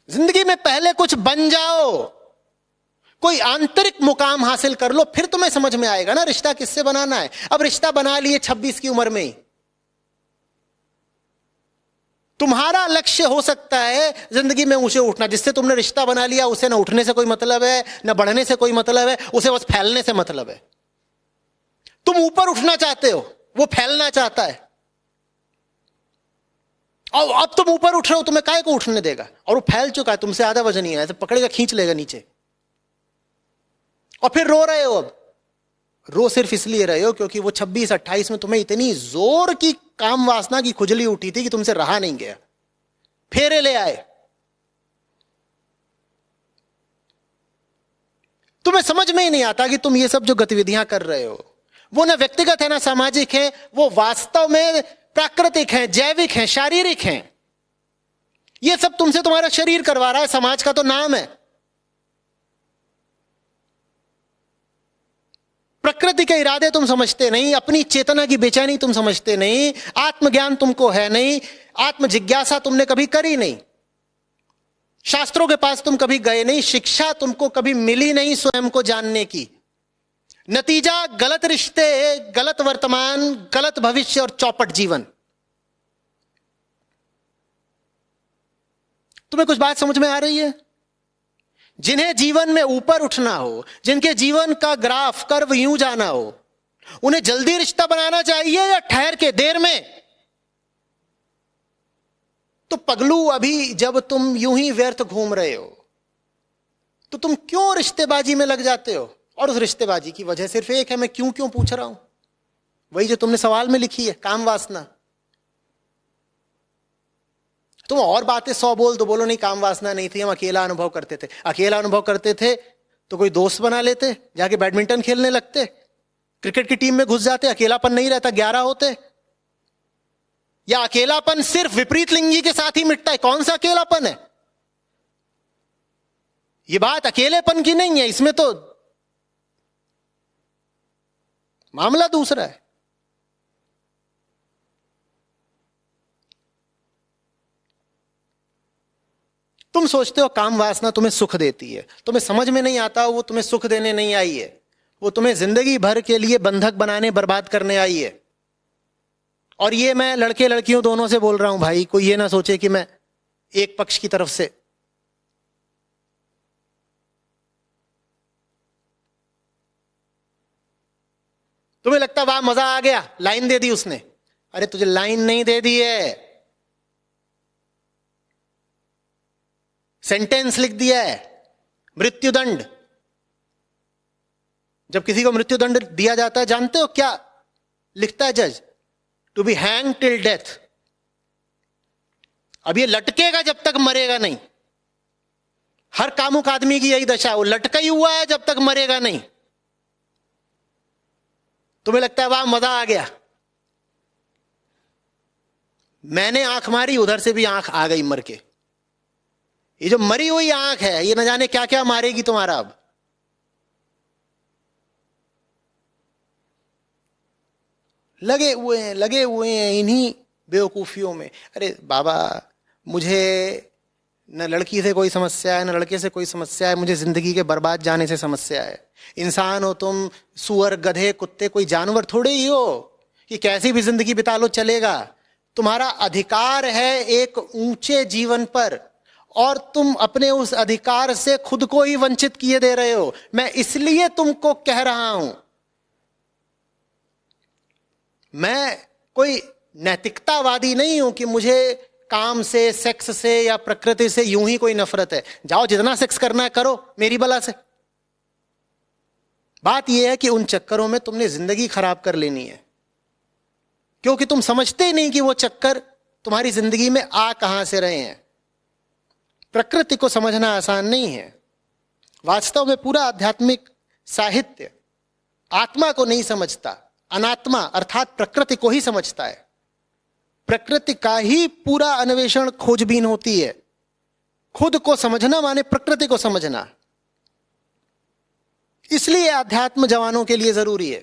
जिंदगी में पहले कुछ बन जाओ, कोई आंतरिक मुकाम हासिल कर लो, फिर तुम्हें समझ में आएगा ना रिश्ता किससे बनाना है। अब रिश्ता बना लिए 26 की उम्र में ही। तुम्हारा लक्ष्य हो सकता है जिंदगी में ऊंचे उठना, जिससे तुमने रिश्ता बना लिया उसे ना उठने से कोई मतलब है, ना बढ़ने से कोई मतलब है, उसे बस फैलने से मतलब है। तुम ऊपर उठना चाहते हो, वो फैलना चाहता है। और अब तुम ऊपर उठ रहे हो, तुम्हें काहे को उठने देगा? और वो फैल चुका है, तुमसे आधा वजन ही है, ऐसे पकड़ेगा खींच लेगा नीचे। और फिर रो रहे हो। अब रो सिर्फ इसलिए रहे हो क्योंकि वो 26-28 में तुम्हें इतनी जोर की काम वासना की खुजली उठी थी कि तुमसे रहा नहीं गया, फेरे ले आए। तुम्हें समझ में ही नहीं आता कि तुम ये सब जो गतिविधियां कर रहे हो वो ना व्यक्तिगत है ना सामाजिक है, वो वास्तव में प्राकृतिक है, जैविक है, शारीरिक है। ये सब तुमसे तुम्हारा शरीर करवा रहा है, समाज का तो नाम है। प्रकृति के इरादे तुम समझते नहीं, अपनी चेतना की बेचैनी तुम समझते नहीं, आत्मज्ञान तुमको है नहीं, आत्म जिज्ञासा तुमने कभी करी नहीं, शास्त्रों के पास तुम कभी गए नहीं, शिक्षा तुमको कभी मिली नहीं स्वयं को जानने की। नतीजा गलत रिश्ते, गलत वर्तमान, गलत भविष्य और चौपट जीवन। तुम्हें कुछ बात समझ में आ रही है? जिन्हें जीवन में ऊपर उठना हो, जिनके जीवन का ग्राफ कर्व यूं जाना हो, उन्हें जल्दी रिश्ता बनाना चाहिए या ठहर के देर में? तो पगलू, अभी जब तुम यूं ही व्यर्थ घूम रहे हो तो तुम क्यों रिश्तेबाजी में लग जाते हो? और उस रिश्तेबाजी की वजह सिर्फ एक है, मैं क्यों क्यों पूछ रहा हूं, वही जो तुमने सवाल में लिखी है, काम वासना। तुम और बातें 100 बोल दो, बोलो नहीं काम वासना नहीं थी, हम अकेला अनुभव करते थे। अकेला अनुभव करते थे तो कोई दोस्त बना लेते, जाके बैडमिंटन खेलने लगते, क्रिकेट की टीम में घुस जाते, अकेलापन नहीं रहता, 11 होते। या अकेलापन सिर्फ विपरीत लिंगी के साथ ही मिटता है? कौन सा अकेलापन है? ये बात अकेलेपन की नहीं है, इसमें तो मामला दूसरा है। तुम सोचते हो काम वासना तुम्हें सुख देती है, तुम्हें समझ में नहीं आता वो तुम्हें सुख देने नहीं आई है, वो तुम्हें जिंदगी भर के लिए बंधक बनाने, बर्बाद करने आई है। और ये मैं लड़के लड़कियों दोनों से बोल रहा हूं भाई, कोई ये ना सोचे कि मैं एक पक्ष की तरफ से। तुम्हें लगता वाह मजा आ गया, लाइन दे दी उसने। अरे तुझे लाइन नहीं दे दी है, सेंटेंस लिख दिया है, मृत्युदंड। जब किसी को मृत्युदंड दिया जाता है, जानते हो क्या लिखता है जज? To be hang till death. अब ये लटकेगा जब तक मरेगा नहीं। हर कामुक आदमी की यही दशा है, वो लटका ही हुआ है जब तक मरेगा नहीं। तुम्हें लगता है वाह मजा आ गया, मैंने आंख मारी, उधर से भी आंख आ गई मर के। ये जो मरी हुई आंख है, ये न जाने क्या क्या मारेगी तुम्हारा। अब लगे हुए हैं इन्हीं बेवकूफियों में। अरे बाबा, मुझे न लड़की से कोई समस्या है, न लड़के से कोई समस्या है, मुझे जिंदगी के बर्बाद जाने से समस्या है। इंसान हो तुम, सुअर, गधे, कुत्ते, कोई जानवर थोड़े ही हो कि कैसी भी जिंदगी बिता लो चलेगा। तुम्हारा अधिकार है एक ऊंचे जीवन पर, और तुम अपने उस अधिकार से खुद को ही वंचित किए दे रहे हो। मैं इसलिए तुमको कह रहा हूं, मैं कोई नैतिकतावादी नहीं हूं कि मुझे काम से, सेक्स से या प्रकृति से यूं ही कोई नफरत है। जाओ जितना सेक्स करना है करो, मेरी बला से। बात यह है कि उन चक्करों में तुमने जिंदगी खराब कर लेनी है, क्योंकि तुम समझते ही नहीं कि वो चक्कर तुम्हारी जिंदगी में आ कहां से रहे हैं। प्रकृति को समझना आसान नहीं है। वास्तव में पूरा आध्यात्मिक साहित्य आत्मा को नहीं समझता, अनात्मा अर्थात प्रकृति को ही समझता है। प्रकृति का ही पूरा अन्वेषण, खोजबीन होती है। खुद को समझना माने प्रकृति को समझना। इसलिए अध्यात्म जवानों के लिए जरूरी है।